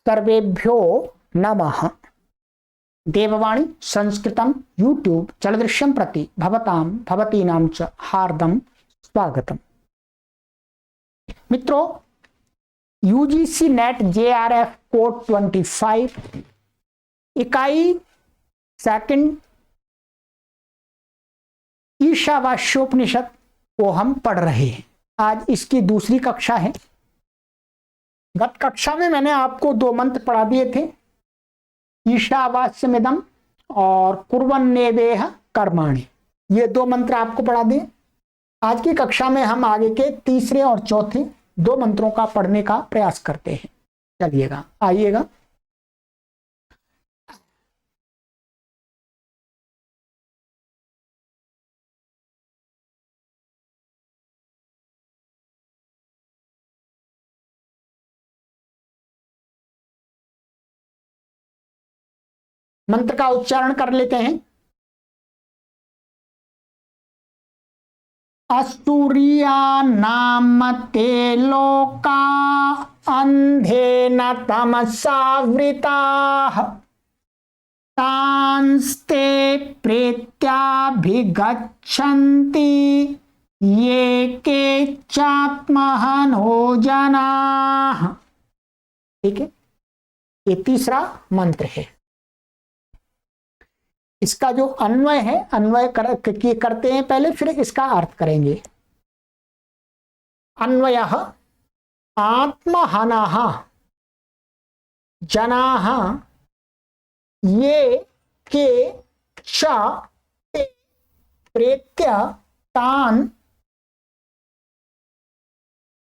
सर्वेभ्यो नमः। देववाणी संस्कृतम यूट्यूब चलदृश्यम प्रति भवतां भवतीनां च हार्दं स्वागतम। मित्रों, यूजीसी नेट JRF कोड 25 इकाई सेकंड ईशावास्योपनिषद को हम पढ़ रहे हैं। आज इसकी दूसरी कक्षा है। गत कक्षा में मैंने आपको दो मंत्र पढ़ा दिए थे, ईशावास्यमिदं और कुर्वन्नेवेह कर्माणि। ये दो मंत्र आपको पढ़ा दिए। आज की कक्षा में हम आगे के तीसरे और चौथे दो मंत्रों का पढ़ने का प्रयास करते हैं। चलिएगा, आइएगा। मंत्र का उच्चारण कर लेते हैं। अस्तूरिया नाम ते लोका अंधेन तमसावृताः तांस्ते प्रेत्याभिगच्छन्ति ये के चात्महनो जनाः। ठीक है, ये तीसरा मंत्र है। इसका जो अन्वय है, करते हैं पहले, फिर इसका अर्थ करेंगे। अन्वयः आत्महनः जनाः ये के च ते प्रेत्य तान्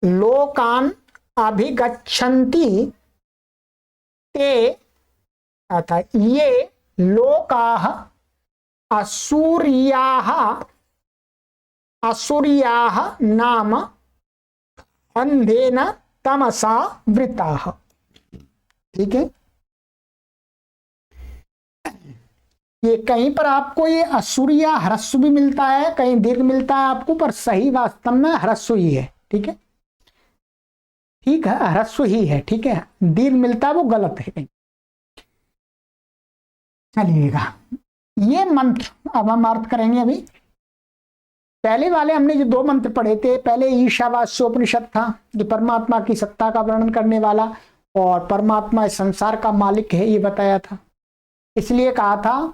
लोकान् अभिगच्छन्ति ते अर्थात ये लोकाः असुर्याः नाम अंधेन तमसा वृताः। ठीक है, ये कहीं पर आपको ये असुरिया ह्रस्व भी मिलता है, कहीं दीर्घ मिलता है आपको, पर सही वास्तव में ह्रस्व ही है। ठीक है, ठीक है, ह्रस्व ही है। ठीक है, दीर्घ मिलता है वो गलत है कहीं। चलिएगा, ये मंत्र अब हम अर्थ करेंगे। अभी पहले वाले हमने जो दो मंत्र पढ़े थे, पहले ईशावास्योपनिषद था जो परमात्मा की सत्ता का वर्णन करने वाला और परमात्मा इस संसार का मालिक है ये बताया था। इसलिए कहा था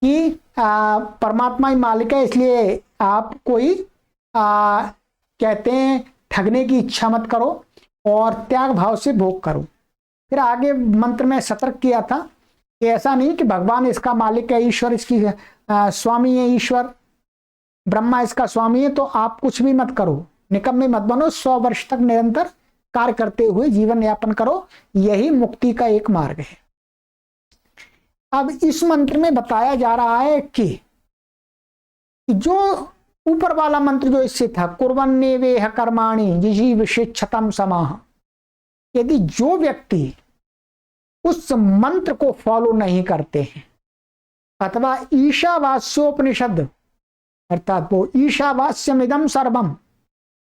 कि परमात्मा ही मालिक है, इसलिए आप कोई कहते हैं ठगने की इच्छा मत करो और त्याग भाव से भोग करो। फिर आगे मंत्र में सतर्क किया था कि ऐसा नहीं कि भगवान इसका मालिक है, ईश्वर इसकी स्वामी है, ईश्वर ब्रह्मा इसका स्वामी है, तो आप कुछ भी मत करो, निकम्मे मत बनो, 100 वर्ष तक निरंतर कार्य करते हुए जीवन यापन करो, यही मुक्ति का एक मार्ग है। अब इस मंत्र में बताया जा रहा है कि जो ऊपर वाला मंत्र जो इससे था, कुर्वन्नेवेह कर्माणि जिजीविषेच्छतम समाह, यदि जो व्यक्ति उस मंत्र को फॉलो नहीं करते हैं अथवा ईशावास्योपनिषद अर्थात वो ईशावास्यमिदं सर्वम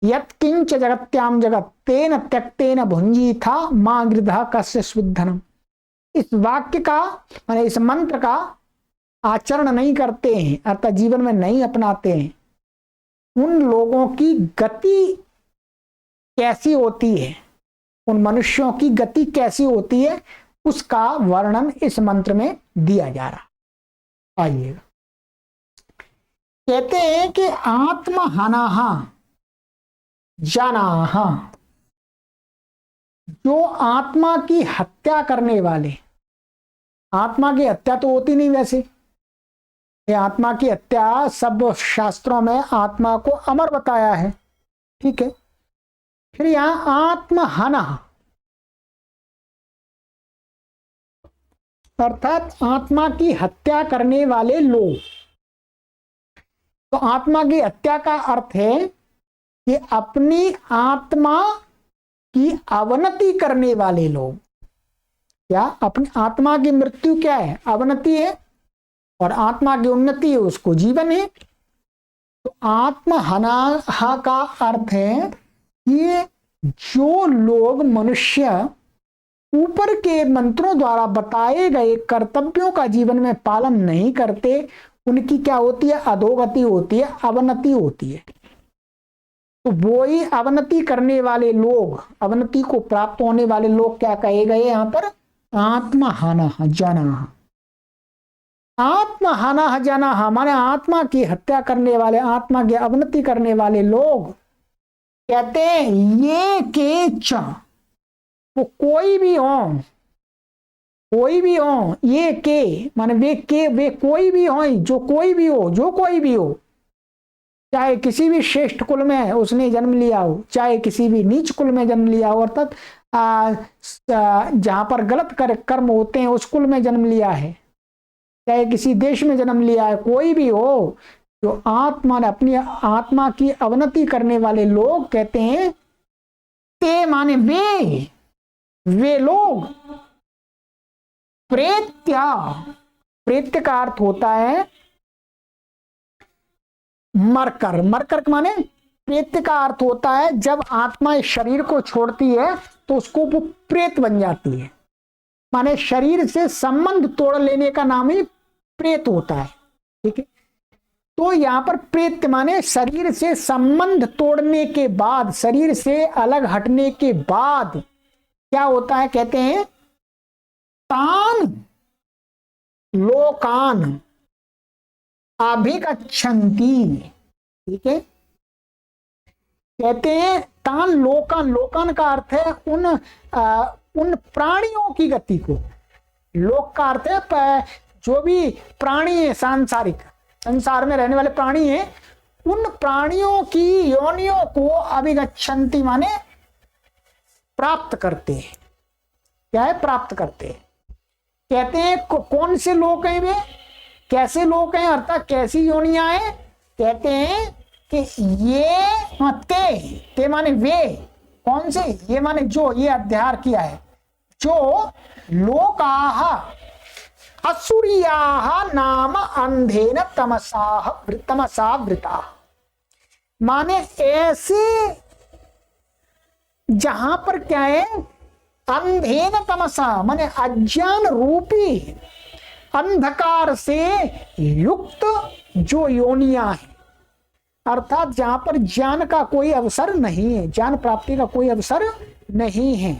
यत्किंच जगत्याम जगत तेन त्यक्तेन भुंजी था मां गृधा कस्य शुद्धनम, इस वाक्य का माने इस मंत्र का आचरण नहीं करते हैं अर्थात जीवन में नहीं अपनाते हैं, उन लोगों की गति कैसी होती है, उन मनुष्यों की गति कैसी होती है, उसका वर्णन इस मंत्र में दिया जा रहा। आइएगा, कहते हैं कि आत्महनः जनाः, जो आत्मा की हत्या करने वाले, आत्मा की हत्या तो होती नहीं वैसे, ये आत्मा की हत्या सब शास्त्रों में आत्मा को अमर बताया है। ठीक है, फिर यहां आत्महनः अर्थात आत्मा की हत्या करने वाले लोग। तो आत्मा की हत्या का अर्थ है कि अपनी आत्मा की अवनति करने वाले लोग। क्या अपनी आत्मा की मृत्यु क्या है? अवनति है, और आत्मा की उन्नति है, उसको जीवन है। तो आत्महनः का अर्थ है कि जो लोग मनुष्य ऊपर के मंत्रों द्वारा बताए गए कर्तव्यों का जीवन में पालन नहीं करते, उनकी क्या होती है? अधोगति होती है, अवनति होती है। तो वो ही अवनति करने वाले लोग, अवनति को प्राप्त होने वाले लोग क्या कहे गए यहां पर? आत्महाना जना। आत्महाना जना हमारे आत्मा की हत्या करने वाले, आत्मा की अवनति करने वाले लोग कहते हैं ये के च, वो कोई भी हो, कोई भी हो, ये के माने वे कोई भी हो, जो कोई भी हो, जो कोई भी हो, चाहे किसी भी श्रेष्ठ कुल में उसने जन्म लिया हो, चाहे किसी भी नीच कुल में जन्म लिया हो, अर्थात जहां पर गलत कर्म होते हैं उस कुल में जन्म लिया है, चाहे किसी देश में जन्म लिया है, कोई भी हो, जो आत्मा ने अपनी आत्मा की अवनति करने वाले लोग कहते हैं ते माने वे लोग प्रेत्या, प्रेत्य का अर्थ होता है मरकर, मरकर माने प्रेत्य का अर्थ होता है जब आत्मा इस शरीर को छोड़ती है तो उसको वो प्रेत बन जाती है, माने शरीर से संबंध तोड़ लेने का नाम ही प्रेत होता है। ठीक है, तो यहां पर प्रेत माने शरीर से संबंध तोड़ने के बाद, शरीर से अलग हटने के बाद क्या होता है? कहते हैं तान लोकान अभिगच्छन्ति। ठीक है, कहते हैं तान लोकान, लोकान का अर्थ है उन प्राणियों की गति को, लोक का अर्थ है जो भी प्राणी है, सांसारिक संसार में रहने वाले प्राणी हैं, उन प्राणियों की योनियों को अभिगच्छन्ति माने प्राप्त करते हैं। क्या है? प्राप्त करते हैं। कहते हैं कौन से लोग हैं वे, कैसे लोग हैं, अर्थात कैसी योनियां हैं? कहते हैं कि ये ते माने वे, कौन से? ये माने जो, ये अध्यार किया है, जो लोकाह असुरियाह नाम अंधेन तमसा वृता, माने ऐसे जहां पर क्या है? अंधेन तमसा माने अज्ञान रूपी अंधकार से युक्त जो योनियां हैं, अर्थात जहां पर ज्ञान का कोई अवसर नहीं है, ज्ञान प्राप्ति का कोई अवसर नहीं है,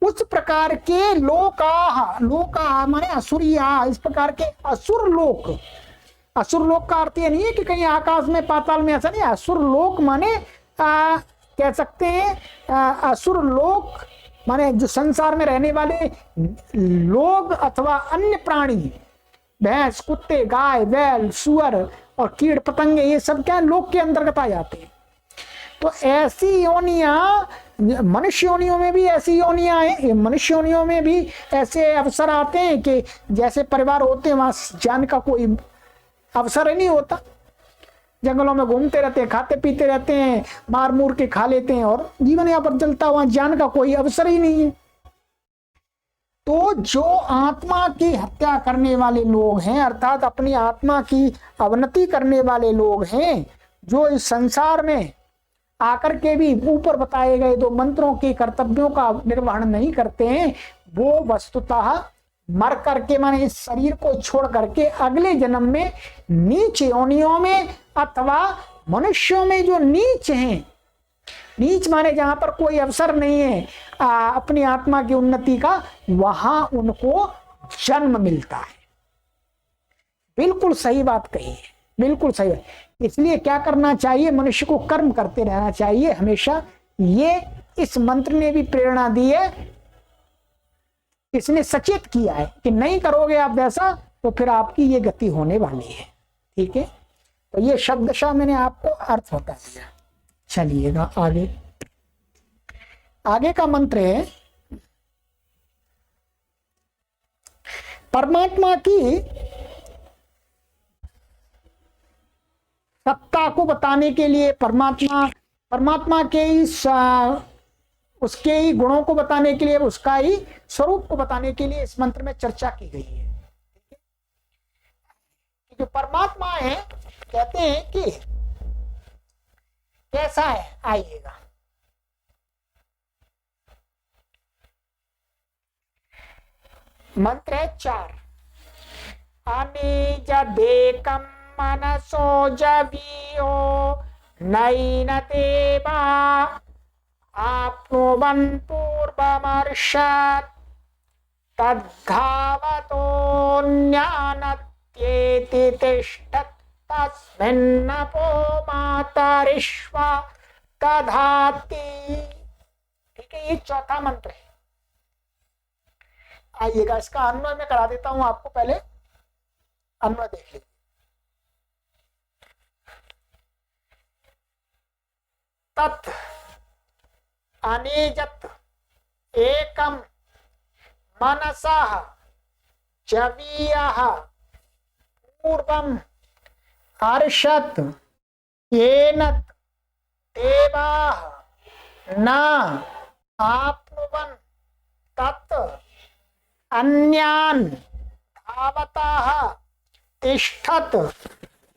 उस प्रकार के लोका माने असुरिया, इस प्रकार के असुर लोक। असुर लोक का अर्थ ये नहीं है कि कहीं आकाश में पाताल में, ऐसा नहीं। असुर लोक माने कह सकते हैं असुर लोक माने जो संसार में रहने वाले लोग अथवा अन्य प्राणी, भैंस, कुत्ते, गाय, बैल, सुअर और कीट पतंगे, ये सब क्या लोक के अंतर्गत आ जाते हैं। तो ऐसी योनियां, मनुष्य योनियों में भी ऐसी योनियां हैं, मनुष्य योनियों में भी ऐसे अवसर आते हैं कि जैसे परिवार होते हैं वहां ज्ञान का कोई अवसर ही नहीं होता, जंगलों में घूमते रहते हैं, खाते पीते रहते हैं, मार मूर के खा लेते हैं और जीवन यापन चलता, वहां ज्ञान का कोई अवसर ही नहीं है। तो जो आत्मा की हत्या करने वाले लोग हैं, अर्थात अपनी आत्मा की अवनति करने वाले लोग हैं, जो इस संसार में आकर के भी ऊपर बताए गए दो मंत्रों के कर्तव्यों का निर्वहन नहीं करते हैं, वो वस्तुतः मर करके माने इस शरीर को छोड़ करके अगले जन्म में नीच योनियों में अथवा मनुष्यों में, जो नीच हैं, नीच माने जहां पर कोई अवसर नहीं है अपनी आत्मा की उन्नति का, वहां उनको जन्म मिलता है। बिल्कुल सही बात कही है, बिल्कुल सही है। इसलिए क्या करना चाहिए? मनुष्य को कर्म करते रहना चाहिए हमेशा। ये इस मंत्र ने भी प्रेरणा दी है, इसने सचेत किया है कि नहीं करोगे आप वैसा तो फिर आपकी ये गति होने वाली है। ठीक है, तो ये शब्दशः मैंने आपको अर्थ बता दिया। चलिएगा आगे। आगे का मंत्र है परमात्मा की सत्ता को बताने के लिए, परमात्मा के इस उसके ही गुणों को बताने के लिए, उसका ही स्वरूप को बताने के लिए इस मंत्र में चर्चा की गई है। जो परमात्मा है, कहते हैं कि कैसा है, आइएगा। मंत्र है 4। अनिज देकम मनसो जवियो नैन देवा आप्नुवन् पूर्वमर्षत् तद्धावतोऽन्यानत्येति तिष्ठत् तस्मिन्नपो मातरिष्वा दधाति। ठीक है, ये चौथा मंत्र है। आइएगा इसका अन्वय में करा देता हूं आपको, पहले अन्वय देख लीजिए। तत् अनिजत एकम मनसः जवीयः पूर्वम हर्षत येन देवाः न आप्नुवन् तत् अन्यान् धावतः तिष्ठत्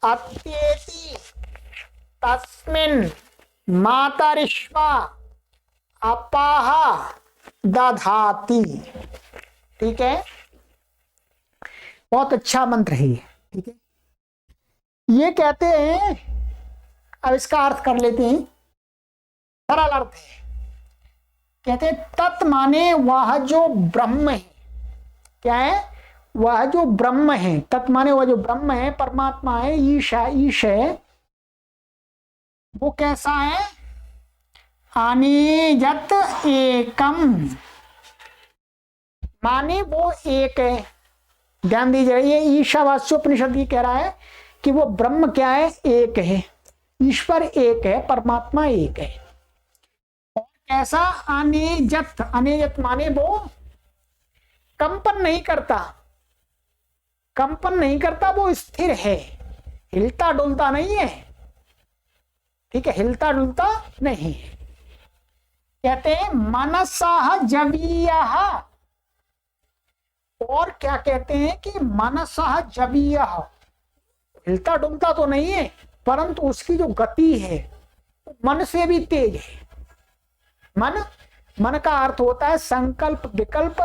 अत्येति तस्मिन् मातरिष्वा अपाः दधाति। ठीक है, बहुत अच्छा मंत्र है ये। ठीक है, ये कहते हैं, अब इसका अर्थ कर लेते हैं। सरल अर्थ है, कहते हैं तत् माने वह जो ब्रह्म है। क्या है? वह जो ब्रह्म है। तत् माने वह जो ब्रह्म है, परमात्मा है, ईश है, ईश है। वो कैसा है? अनिजत एकम, माने वो एक है। ध्यान दीजिए, ये ईशावास्योपनिषद ये कह रहा है कि वो ब्रह्म क्या है? एक है। ईश्वर एक है, परमात्मा एक है। और कैसा? अनिजत, अनिजत माने वो कंपन नहीं करता, कंपन नहीं करता, वो स्थिर है, हिलता डुलता नहीं है। ठीक है, हिलता डुलता नहीं है। कहते हैं मनसः जवीयः, और क्या कहते हैं कि मनसः जवीयः, हिलता डुलता तो नहीं है, परंतु उसकी जो गति है मन से भी तेज है। मन का अर्थ होता है संकल्प विकल्प,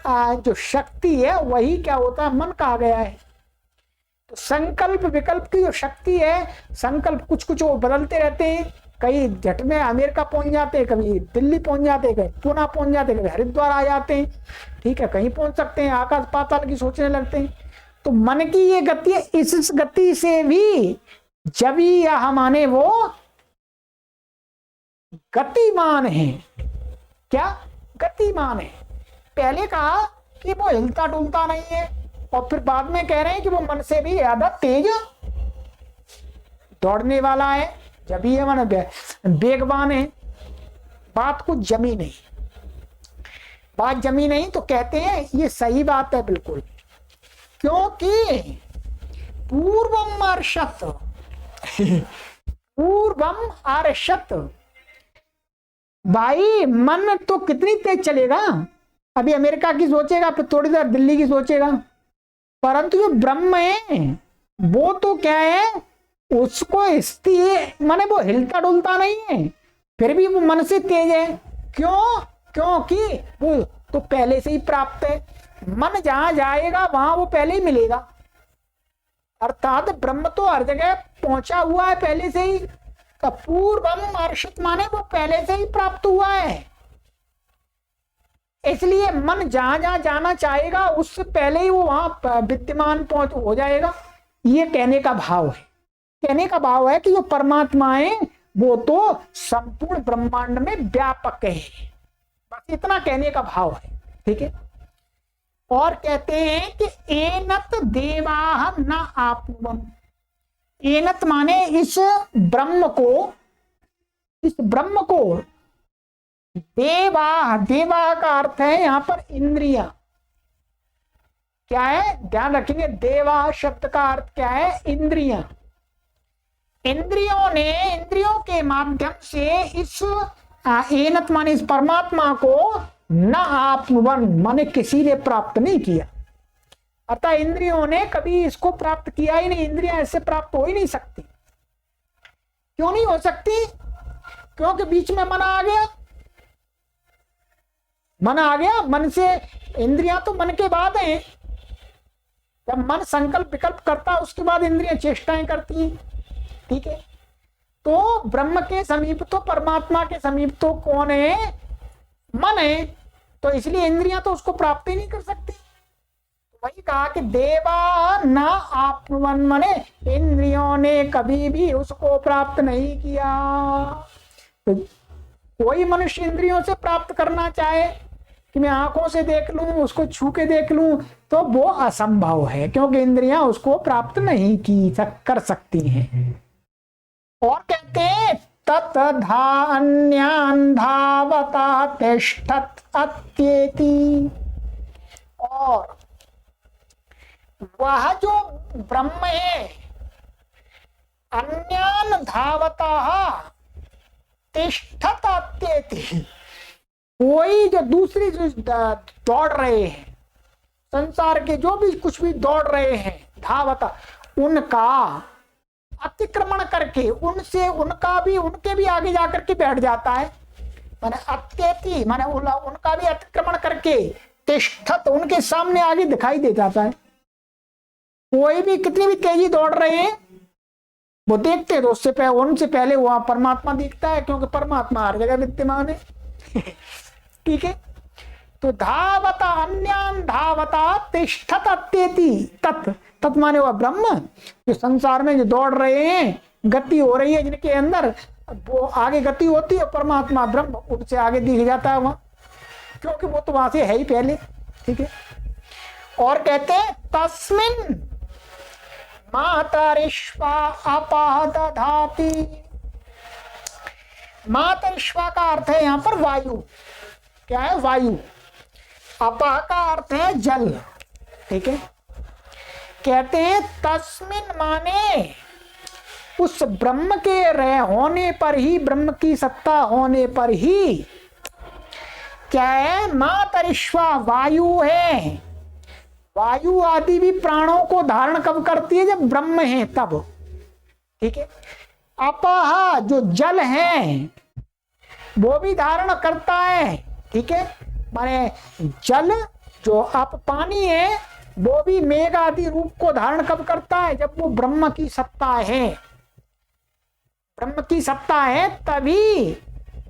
जो शक्ति है वही क्या होता है? मन कहा गया है। तो संकल्प विकल्प की जो शक्ति है, संकल्प कुछ कुछ वो बदलते रहते हैं। कहीं झट में अमेरिका पहुंच जाते हैं, कभी दिल्ली पहुंच जाते हैं, कहीं पूना पहुंच जाते हैं, कभी हरिद्वार आ जाते हैं। ठीक है, कहीं पहुंच सकते हैं, आकाश पाताल की सोचने लगते हैं। तो मन की ये गति है, इस गति से भी जब यह माने वो गतिमान है। क्या? गतिमान है। पहले कहा कि वो हिलता डुलता नहीं है, और फिर बाद में कह रहे हैं कि वो मन से भी ज्यादा तेज दौड़ने वाला है। जब ये मन बेगवान है। बात कुछ जमी नहीं, बात जमी नहीं। तो कहते हैं ये सही बात है बिल्कुल, क्योंकि पूर्वम अर्षत पूर्वम अर्षत, भाई मन तो कितनी तेज चलेगा? अभी अमेरिका की सोचेगा, फिर थोड़ी देर दिल्ली की सोचेगा, परंतु जो ब्रह्म है वो तो क्या है? उसको स्थिर, माने वो हिलता डुलता नहीं है, फिर भी वो मन से तेज है। क्यों? क्योंकि वो तो पहले से ही प्राप्त है। मन जहां जाएगा वहां वो पहले ही मिलेगा। अर्थात ब्रह्म तो हर जगह पहुंचा हुआ है पहले से ही। पूर्वम अर्षित माने वो पहले से ही प्राप्त हुआ है। इसलिए मन जहां जहां जाना चाहेगा उससे पहले ही वो वहां विद्यमान पहुंच हो जाएगा। ये कहने का भाव है। कहने का भाव है कि जो परमात्मा है वो तो संपूर्ण ब्रह्मांड में व्यापक है। बस इतना कहने का भाव है। ठीक है, और कहते हैं कि एनत देवाः न आप्नुवन्। एनत माने इस ब्रह्म को देवा, देवा का अर्थ है यहां पर इंद्रिया। क्या है? ध्यान रखेंगे, देवा शब्द का अर्थ क्या है? इंद्रिया। इंद्रियों ने, इंद्रियों के माध्यम से इस एनत माने इस परमात्मा को न आप्नुवन् माने किसी ने प्राप्त नहीं किया। अतः इंद्रियों ने कभी इसको प्राप्त किया ही नहीं। इंद्रियां ऐसे प्राप्त हो ही नहीं सकती। क्यों नहीं हो सकती? क्योंकि बीच में मन आ गया। मन आ गया, मन से इंद्रियां तो मन के बाद है, जब मन संकल्प विकल्प करता है उसके बाद इंद्रियां चेष्टाएं करती हैं। ठीक है, तो ब्रह्म के समीप तो, परमात्मा के समीप तो कौन है? मन है, तो इसलिए इंद्रियां तो उसको प्राप्त ही नहीं कर सकती। वही कहा कि देवा न आपवन, मने इंद्रियों ने कभी भी उसको प्राप्त नहीं किया। तो कोई मनुष्य इंद्रियों से प्राप्त करना चाहे कि मैं आंखों से देख लूं, उसको छू के देख लूं, तो वो असंभव है, क्योंकि इंद्रियां उसको प्राप्त नहीं कर सकती हैं। और कहते हैं तत्धान्यान् धावता तिष्ठत् अत्येति, और वह जो ब्रह्म है अन्यान धावता तिष्ठत् अत्येति, कोई जो दूसरी जो दौड़ रहे हैं, संसार के जो भी कुछ भी दौड़ रहे हैं, धावता, उनका अतिक्रमण करके, उनसे उनका भी, उनके भी आगे जाकर के बैठ जाता है। माने अत्येति माने उनका भी अतिक्रमण करके तिष्ठत, उनके सामने आगे दिखाई दे जाता है। कोई भी कितनी भी तेजी दौड़ रहे हैं वो देखते हैं, तो उससे पहले, उनसे पहले वहां परमात्मा दिखता है, क्योंकि परमात्मा हर जगह विद्यमान है। ठीक है, तो धावता अन्यान धावता तिष्ठत अत्येति, तत् तत् माने वह ब्रह्म जो संसार में जो दौड़ रहे हैं, गति हो रही है जिनके अंदर, वो आगे गति होती है, परमात्मा ब्रह्म उनसे आगे दिख जाता है वहां, क्योंकि वो तो वहां से है ही पहले। ठीक है, और कहते हैं तस्मिन् मातरिश्वा अपः दधाति। मातरिश्वा का अर्थ है यहां पर वायु। क्या है? वायु। अपः का अर्थ है जल। ठीक है, कहते हैं तस्मिन् माने उस ब्रह्म के रह होने पर ही, ब्रह्म की सत्ता होने पर ही, क्या है? मातरिश्वा वायु है। वायु आदि भी प्राणों को धारण कब करती है? जब ब्रह्म है तब। ठीक है, अपह जो जल है वो भी धारण करता है। ठीक है, माने जल जो आप पानी है वो भी मेघ आदि रूप को धारण कब करता है? जब वो ब्रह्म की सत्ता है, ब्रह्म की सत्ता है तभी।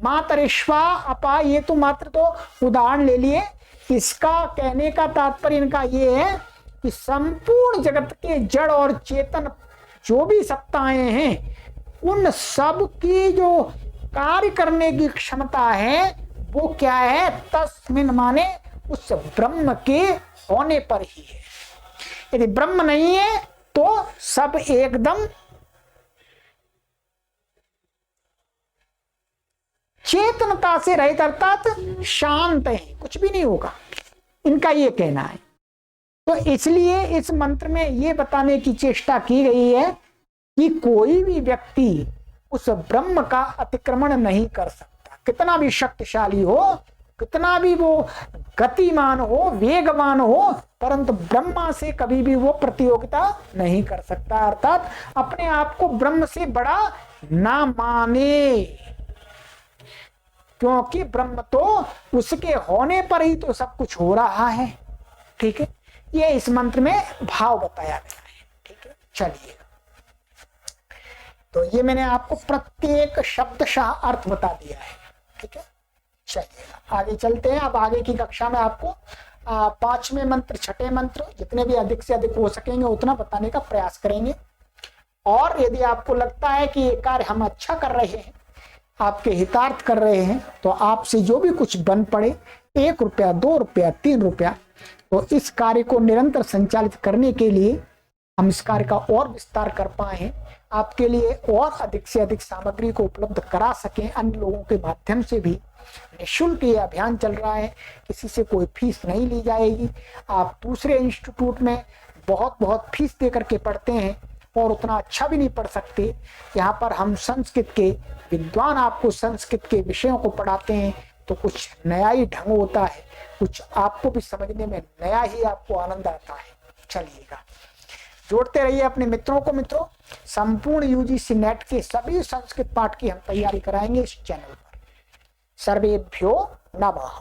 मातरिश्वा अपा, ये तो मात्र तो उदाहरण ले लिए। इसका कहने का तात्पर्य इनका ये है कि संपूर्ण जगत के जड़ और चेतन जो भी सत्ताएं हैं, उन सब की जो कार्य करने की क्षमता है वो क्या है? तस्मिन् माने उस ब्रह्म के होने पर ही है। यदि ब्रह्म नहीं है तो सब एकदम चेतनता से रहित, अर्थात शांत है, कुछ भी नहीं होगा, इनका ये कहना है। तो इसलिए इस मंत्र में ये बताने की चेष्टा की गई है कि कोई भी व्यक्ति उस ब्रह्म का अतिक्रमण नहीं कर सकता, कितना भी शक्तिशाली हो, कितना भी वो गतिमान हो, वेगवान हो, परंतु ब्रह्मा से कभी भी वो प्रतियोगिता नहीं कर सकता, अर्थात अपने आप को ब्रह्म से बड़ा ना माने, क्योंकि ब्रह्म तो उसके होने पर ही तो सब कुछ हो रहा है। ठीक है, ये इस मंत्र में भाव बताया गया है। ठीक है, चलिए, तो ये मैंने आपको प्रत्येक शब्दशः अर्थ बता दिया है। ठीक है, चलिए आगे चलते हैं। अब आगे की कक्षा में आपको पांचवें मंत्र, छठे मंत्र, जितने भी अधिक से अधिक हो सकेंगे उतना बताने का प्रयास करेंगे। और यदि आपको लगता है कि ये कार्य हम अच्छा कर रहे हैं, आपके हितार्थ कर रहे हैं, तो आपसे जो भी कुछ बन पड़े, 1 रुपया, 2 रुपया, 3 रुपया, तो इस कार्य को निरंतर संचालित करने के लिए, हम इस कार्य का और विस्तार कर पाए, आपके लिए और अधिक से अधिक सामग्री को उपलब्ध करा सकें, अन्य लोगों के माध्यम से भी निःशुल्क ये अभियान चल रहा है, किसी से कोई फीस नहीं ली जाएगी। आप दूसरे इंस्टीट्यूट में बहुत बहुत फीस दे करके पढ़ते हैं और उतना अच्छा भी नहीं पढ़ सकते। यहाँ पर हम संस्कृत के विद्वान आपको संस्कृत के विषयों को पढ़ाते हैं, तो कुछ नया ही ढंग होता है, कुछ आपको भी समझने में नया ही आपको आनंद आता है। चलिएगा, जोड़ते रहिए अपने मित्रों को। मित्रों, संपूर्ण यूजीसी नेट के सभी संस्कृत पाठ की हम तैयारी कराएंगे इस चैनल पर। सर्वेभ्यो नमः।